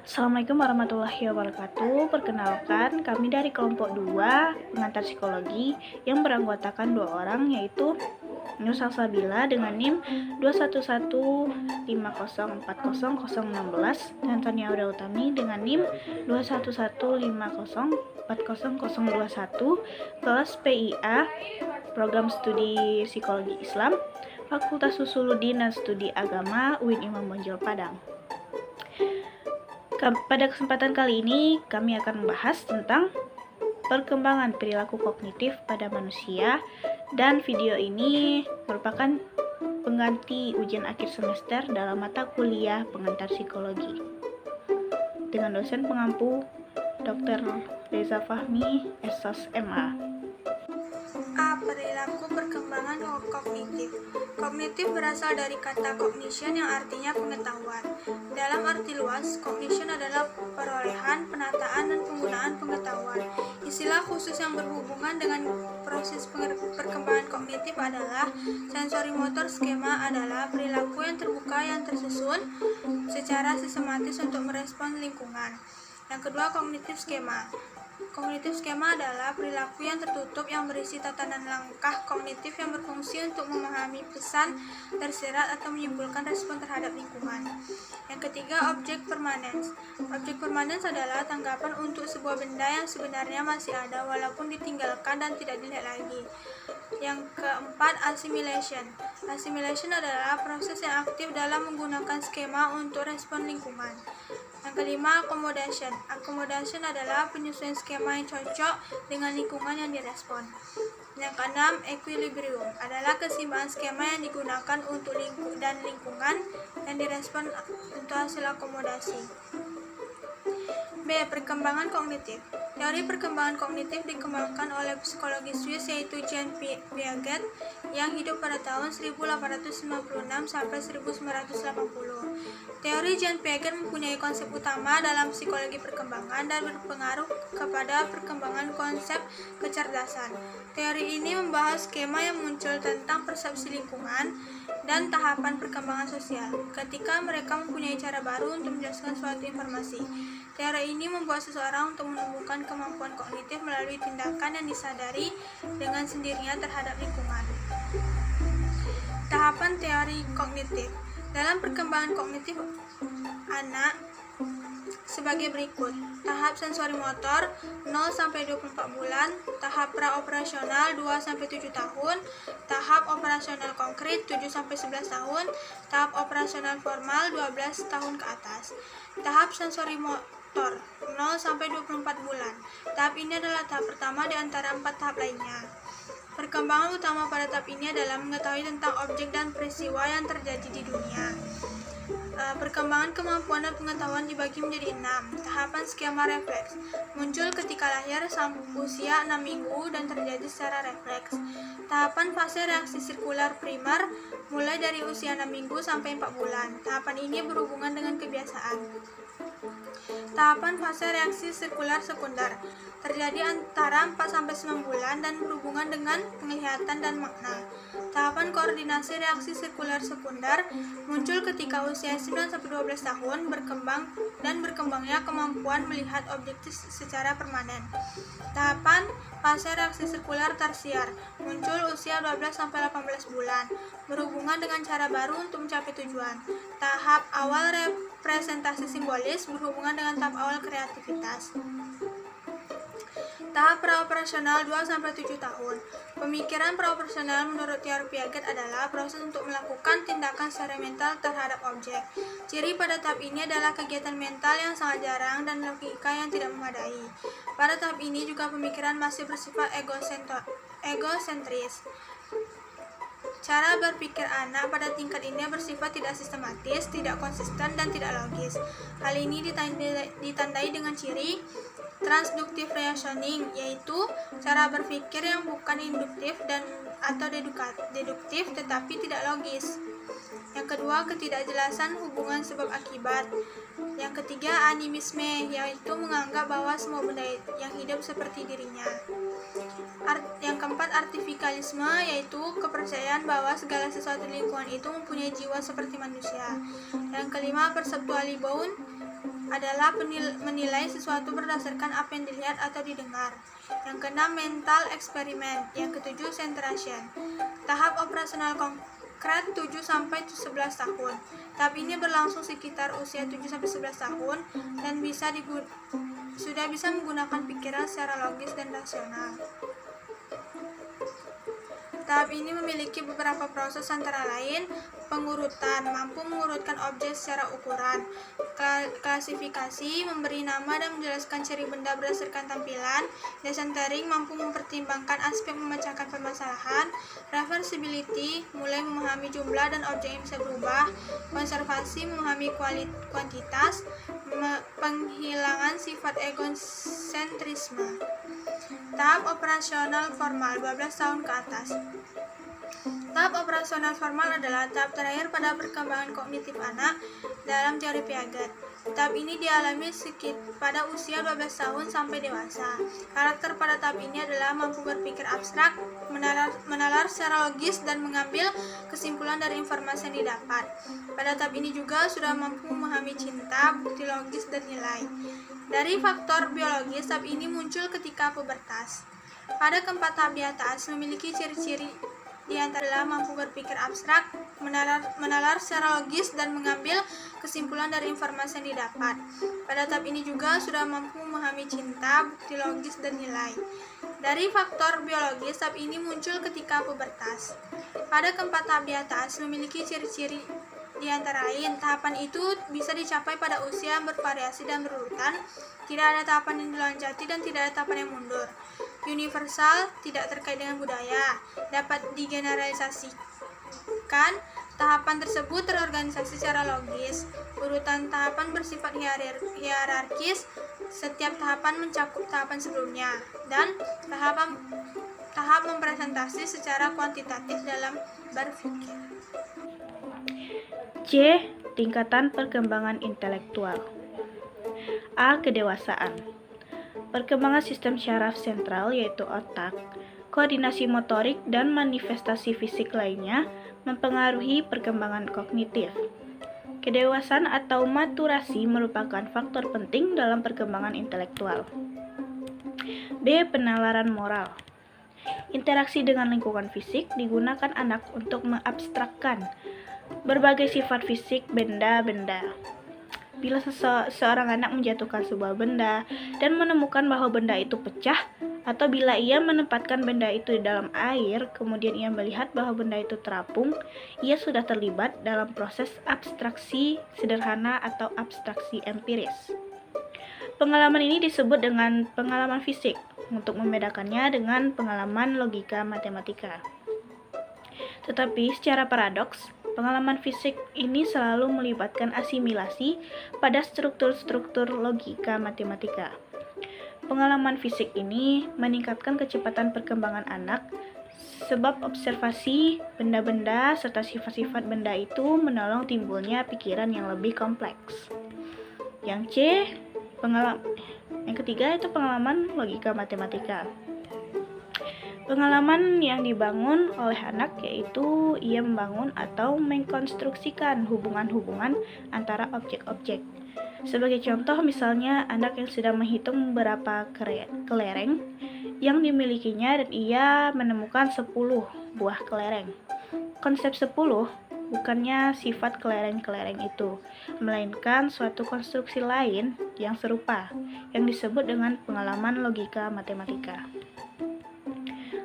Assalamualaikum warahmatullahi wabarakatuh. Perkenalkan, kami dari kelompok 2 pengantar psikologi yang beranggotakan 2 orang, yaitu Nur Salsabila dengan NIM 21150400016 dan Tania Auda Utami dengan NIM 21150400021, kelas PIA, Program Studi Psikologi Islam, Fakultas Usuluddin dan Studi Agama UIN Imam Bonjol Padang. Pada kesempatan kali ini kami akan membahas tentang perkembangan perilaku kognitif pada manusia, dan video ini merupakan pengganti ujian akhir semester dalam mata kuliah pengantar psikologi dengan dosen pengampu Dr. Reza Fahmi, SOS MA. Perilaku perkembangan kognitif. Kognitif berasal dari kata cognition yang artinya pengetahuan. Dalam arti luas, cognition adalah perolehan, penataan, dan penggunaan pengetahuan. Istilah khusus yang berhubungan dengan proses perkembangan kognitif adalah sensorimotor. Skema adalah perilaku yang terbuka yang tersusun secara sistematis untuk merespons lingkungan. Yang kedua, kognitif skema. Kognitif skema adalah perilaku yang tertutup yang berisi tatanan langkah kognitif yang berfungsi untuk memahami pesan tersirat atau menyimpulkan respon terhadap lingkungan. Yang ketiga, objek permanens. Objek permanens adalah tanggapan untuk sebuah benda yang sebenarnya masih ada walaupun ditinggalkan dan tidak dilihat lagi. Yang keempat, assimilation. Assimilation adalah proses yang aktif dalam menggunakan skema untuk respon lingkungan. Yang kelima, accommodation. Accommodation adalah penyesuaian skema yang cocok dengan lingkungan yang direspon. Yang keenam, equilibrium adalah keseimbangan skema yang digunakan untuk lingkungan yang direspon untuk hasil akomodasi. B. Perkembangan kognitif. Teori perkembangan kognitif dikembangkan oleh psikologi Swiss yaitu Jean Piaget yang hidup pada tahun 1896 sampai 1980. Teori Jean Piaget mempunyai konsep utama dalam psikologi perkembangan dan berpengaruh kepada perkembangan konsep kecerdasan. Teori ini membahas skema yang muncul tentang persepsi lingkungan dan tahapan perkembangan sosial ketika mereka mempunyai cara baru untuk menjelaskan suatu informasi. Teori ini membuat seseorang untuk menumbuhkan kemampuan kognitif melalui tindakan yang disadari dengan sendirinya terhadap lingkungan. Tahapan teori kognitif. Dalam perkembangan kognitif anak sebagai berikut. Tahap sensorimotor 0-24 bulan, tahap praoperasional 2-7 tahun, tahap operasional konkret 7-11 tahun, tahap operasional formal 12 tahun ke atas. Tahap sensorimotor 0-24 bulan. Tahap ini adalah tahap pertama di antara 4 tahap lainnya. Perkembangan utama pada tahap ini adalah mengetahui tentang objek dan peristiwa yang terjadi di dunia. Perkembangan kemampuan dan pengetahuan dibagi menjadi 6. Tahapan skema refleks muncul ketika lahir sampai usia 6 minggu dan terjadi secara refleks. Tahapan fase reaksi sirkular primer mulai dari usia 6 minggu sampai 4 bulan. Tahapan ini berhubungan dengan kebiasaan. Tahapan fase reaksi sirkular sekunder terjadi antara 4-9 bulan dan berhubungan dengan penglihatan dan makna. Tahapan koordinasi reaksi sirkular sekunder muncul ketika usia 9-12 tahun berkembangnya kemampuan melihat objektif secara permanen. Tahapan fase reaksi sirkular tersier muncul usia 12-18 bulan berhubungan dengan cara baru untuk mencapai tujuan. Tahap awal representasi simbolis berhubungan dengan tahap awal kreativitas. Tahap praoperasional 2-7 tahun. Pemikiran praoperasional menurut teori Piaget adalah proses untuk melakukan tindakan secara mental terhadap objek. Ciri pada tahap ini adalah kegiatan mental yang sangat jarang dan logika yang tidak memadai. Pada tahap ini juga pemikiran masih bersifat egosentris. Cara berpikir anak pada tingkat ini bersifat tidak sistematis, tidak konsisten, dan tidak logis. Hal ini ditandai dengan ciri transduktif reasoning, yaitu cara berpikir yang bukan induktif atau deduktif tetapi tidak logis. Yang kedua, ketidakjelasan hubungan sebab akibat. Yang ketiga, animisme, yaitu menganggap bahwa semua benda yang hidup seperti dirinya. Yang keempat, artifikalisme, yaitu kepercayaan bahwa segala sesuatu di lingkungan itu mempunyai jiwa seperti manusia. Yang kelima, perceptually bound, adalah menilai sesuatu berdasarkan apa yang dilihat atau didengar. Yang keenam, mental eksperimen. Yang ketujuh, centration. Tahap operasional konkret 7-11 tahun. Tahap ini berlangsung sekitar usia 7-11 tahun dan sudah bisa menggunakan pikiran secara logis dan rasional. Tahap ini memiliki beberapa proses antara lain pengurutan, mampu mengurutkan objek secara ukuran, klasifikasi, memberi nama dan menjelaskan ciri benda berdasarkan tampilan, decentering, mampu mempertimbangkan aspek memecahkan permasalahan, reversibility, mulai memahami jumlah dan objek yang bisa berubah, konservasi, memahami kuantitas, penghilangan sifat egosentrisme. Tahap operasional formal 12 tahun ke atas. Tahap operasional formal adalah tahap terakhir pada perkembangan kognitif anak dalam teori Piaget. Tahap ini dialami pada usia 12 tahun sampai dewasa. Karakter pada tahap ini adalah mampu berpikir abstrak, menalar secara logis dan mengambil kesimpulan dari informasi yang didapat. Pada tahap ini juga sudah mampu memahami cinta, bukti logis, dan nilai. Dari faktor biologis, tahap ini muncul ketika pubertas. Pada keempat tahap di atas memiliki ciri-ciri di antara mampu berpikir abstrak, menalar secara logis, dan mengambil kesimpulan dari informasi yang didapat. Pada tahap ini juga sudah mampu memahami cinta, bukti logis, dan nilai. Dari faktor biologis, tahap ini muncul ketika pubertas. Pada keempat tahap di atas memiliki ciri-ciri di antara lain, tahapan itu bisa dicapai pada usia yang bervariasi dan berurutan, tidak ada tahapan yang diloncati dan tidak ada tahapan yang mundur. Universal, tidak terkait dengan budaya, dapat digeneralisasikan, tahapan tersebut terorganisasi secara logis, urutan tahapan bersifat hierarkis, setiap tahapan mencakup tahapan sebelumnya, dan tahap mempresentasi secara kuantitatif dalam berpikir. C. Tingkatan perkembangan intelektual. A. Kedewasaan. Perkembangan sistem syaraf sentral yaitu otak, koordinasi motorik, dan manifestasi fisik lainnya mempengaruhi perkembangan kognitif. Kedewasaan atau maturasi merupakan faktor penting dalam perkembangan intelektual. B. Penalaran moral. Interaksi dengan lingkungan fisik digunakan anak untuk mengabstrakkan berbagai sifat fisik benda-benda. Bila seorang anak menjatuhkan sebuah benda dan menemukan bahwa benda itu pecah, atau bila ia menempatkan benda itu di dalam air, kemudian ia melihat bahwa benda itu terapung, ia sudah terlibat dalam proses abstraksi sederhana atau abstraksi empiris. Pengalaman ini disebut dengan pengalaman fisik, untuk membedakannya dengan pengalaman logika matematika. Tetapi secara paradoks, pengalaman fisik ini selalu melibatkan asimilasi pada struktur-struktur logika matematika. Pengalaman fisik ini meningkatkan kecepatan perkembangan anak, sebab observasi benda-benda serta sifat-sifat benda itu menolong timbulnya pikiran yang lebih kompleks. Yang C, yang ketiga itu pengalaman logika matematika. Pengalaman yang dibangun oleh anak yaitu ia membangun atau mengkonstruksikan hubungan-hubungan antara objek-objek. Sebagai contoh, misalnya anak yang sedang menghitung beberapa kelereng yang dimilikinya dan ia menemukan 10 buah kelereng. Konsep 10 bukannya sifat kelereng-kelereng itu, melainkan suatu konstruksi lain yang serupa, yang disebut dengan pengalaman logika matematika.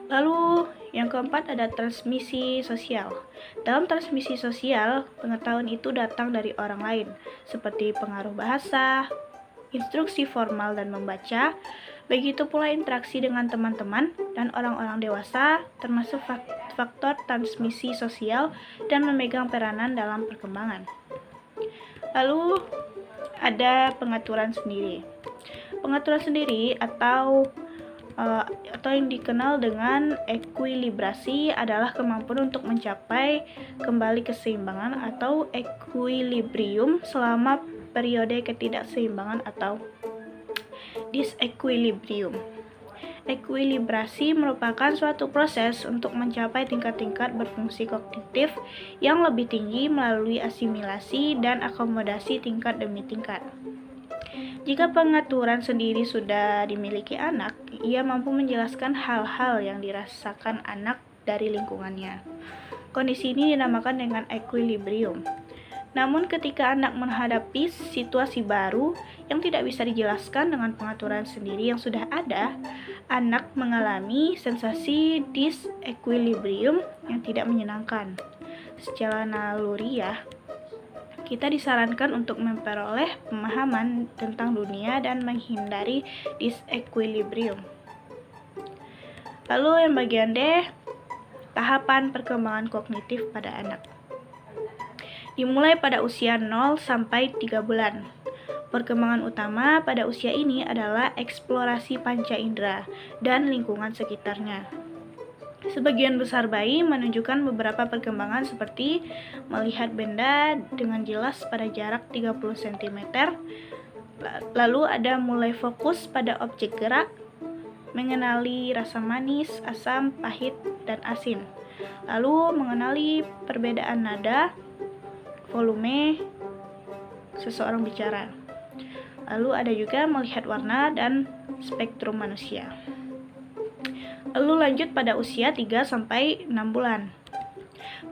Lalu yang keempat ada transmisi sosial. Dalam transmisi sosial, pengetahuan itu datang dari orang lain, seperti pengaruh bahasa, instruksi formal dan membaca, begitu pula interaksi dengan teman-teman dan orang-orang dewasa, termasuk faktor transmisi sosial dan memegang peranan dalam perkembangan. Lalu ada pengaturan sendiri. Pengaturan sendiri atau yang dikenal dengan ekuilibrasi adalah kemampuan untuk mencapai kembali keseimbangan atau equilibrium selama periode ketidakseimbangan atau disequilibrium. Ekuilibrasi merupakan suatu proses untuk mencapai tingkat-tingkat berfungsi kognitif yang lebih tinggi melalui asimilasi dan akomodasi tingkat demi tingkat. Jika pengaturan sendiri sudah dimiliki anak, ia mampu menjelaskan hal-hal yang dirasakan anak dari lingkungannya. Kondisi ini dinamakan dengan equilibrium. Namun ketika anak menghadapi situasi baru yang tidak bisa dijelaskan dengan pengaturan sendiri yang sudah ada, anak mengalami sensasi disequilibrium yang tidak menyenangkan. Secara naluriah, kita disarankan untuk memperoleh pemahaman tentang dunia dan menghindari disequilibrium. Lalu yang bagian D, tahapan perkembangan kognitif pada anak. Dimulai pada usia 0 sampai 3 bulan. Perkembangan utama pada usia ini adalah eksplorasi panca indera dan lingkungan sekitarnya. Sebagian besar bayi menunjukkan beberapa perkembangan seperti melihat benda dengan jelas pada jarak 30 cm, lalu ada mulai fokus pada objek gerak, mengenali rasa manis, asam, pahit, dan asin, lalu mengenali perbedaan nada, volume seseorang bicara. Lalu ada juga melihat warna dan spektrum manusia. Lalu lanjut pada usia 3 sampai 6 bulan.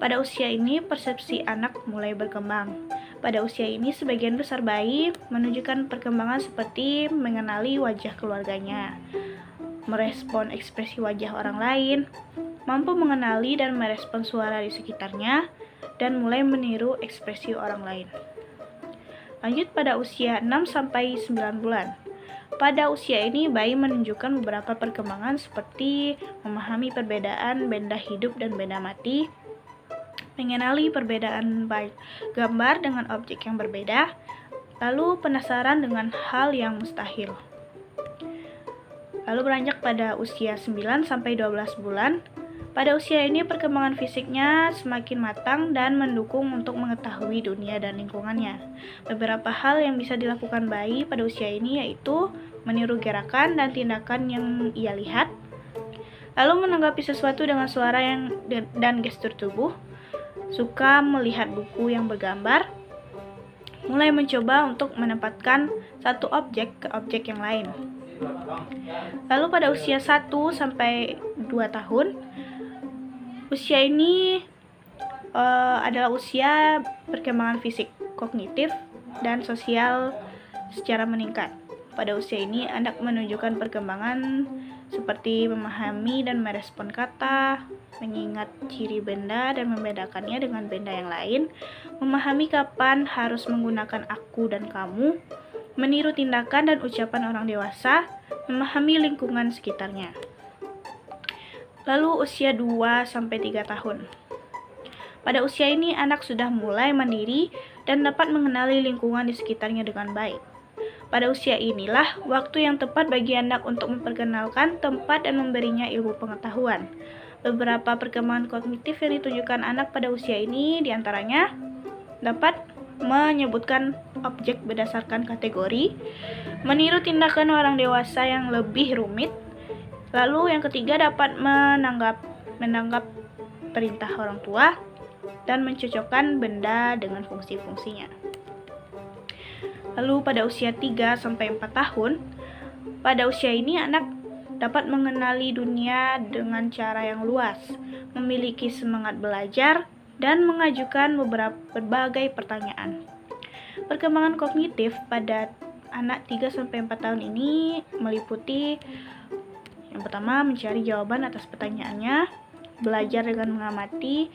Pada usia ini persepsi anak mulai berkembang. Pada usia ini sebagian besar bayi menunjukkan perkembangan seperti mengenali wajah keluarganya, merespon ekspresi wajah orang lain, mampu mengenali dan merespon suara di sekitarnya, dan mulai meniru ekspresi orang lain. Lanjut pada usia 6 sampai 9 bulan. Pada usia ini, bayi menunjukkan beberapa perkembangan seperti memahami perbedaan benda hidup dan benda mati, mengenali perbedaan gambar dengan objek yang berbeda, lalu penasaran dengan hal yang mustahil. Lalu beranjak pada usia 9 sampai 12 bulan. Pada usia ini perkembangan fisiknya semakin matang dan mendukung untuk mengetahui dunia dan lingkungannya. Beberapa hal yang bisa dilakukan bayi pada usia ini yaitu meniru gerakan dan tindakan yang ia lihat, lalu menanggapi sesuatu dengan suara dan gestur tubuh, suka melihat buku yang bergambar, mulai mencoba untuk menempatkan satu objek ke objek yang lain. Lalu pada usia 1 sampai 2 tahun, usia ini adalah usia perkembangan fisik, kognitif, dan sosial secara meningkat. Pada usia ini, anak menunjukkan perkembangan seperti memahami dan merespon kata, mengingat ciri benda dan membedakannya dengan benda yang lain, memahami kapan harus menggunakan aku dan kamu, meniru tindakan dan ucapan orang dewasa, memahami lingkungan sekitarnya. Lalu usia 2 sampai 3 tahun. Pada usia ini anak sudah mulai mandiri dan dapat mengenali lingkungan di sekitarnya dengan baik. Pada usia inilah waktu yang tepat bagi anak untuk memperkenalkan tempat dan memberinya ilmu pengetahuan. Beberapa perkembangan kognitif yang ditunjukkan anak pada usia ini diantaranya dapat menyebutkan objek berdasarkan kategori, meniru tindakan orang dewasa yang lebih rumit. Lalu yang ketiga dapat menanggap perintah orang tua dan mencocokkan benda dengan fungsi-fungsinya. Lalu pada usia 3 sampai 4 tahun, pada usia ini anak dapat mengenali dunia dengan cara yang luas, memiliki semangat belajar dan mengajukan berbagai pertanyaan. Perkembangan kognitif pada anak 3 sampai 4 tahun ini meliputi yang pertama, mencari jawaban atas pertanyaannya, belajar dengan mengamati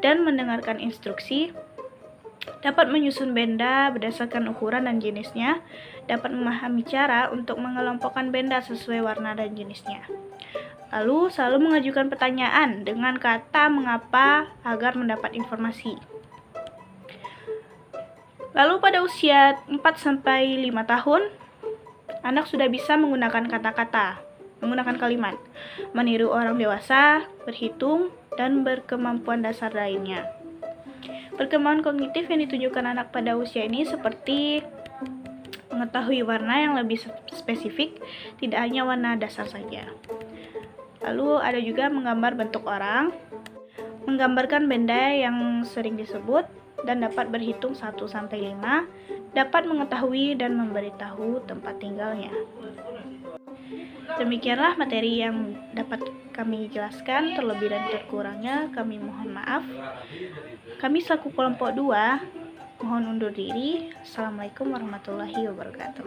dan mendengarkan instruksi, dapat menyusun benda berdasarkan ukuran dan jenisnya, dapat memahami cara untuk mengelompokkan benda sesuai warna dan jenisnya. Lalu selalu mengajukan pertanyaan dengan kata mengapa agar mendapat informasi. Lalu pada usia 4 sampai 5 tahun, anak sudah bisa menggunakan kata-kata, menggunakan kalimat, meniru orang dewasa, berhitung, dan berkemampuan dasar lainnya. Perkembangan kognitif yang ditunjukkan anak pada usia ini seperti mengetahui warna yang lebih spesifik, tidak hanya warna dasar saja. Lalu ada juga menggambar bentuk orang, menggambarkan benda yang sering disebut, dan dapat berhitung 1-5, dapat mengetahui dan memberitahu tempat tinggalnya. Demikianlah materi yang dapat kami jelaskan, terlebih dan terkurangnya kami mohon maaf. Kami selaku kelompok 2 mohon undur diri. Assalamualaikum warahmatullahi wabarakatuh.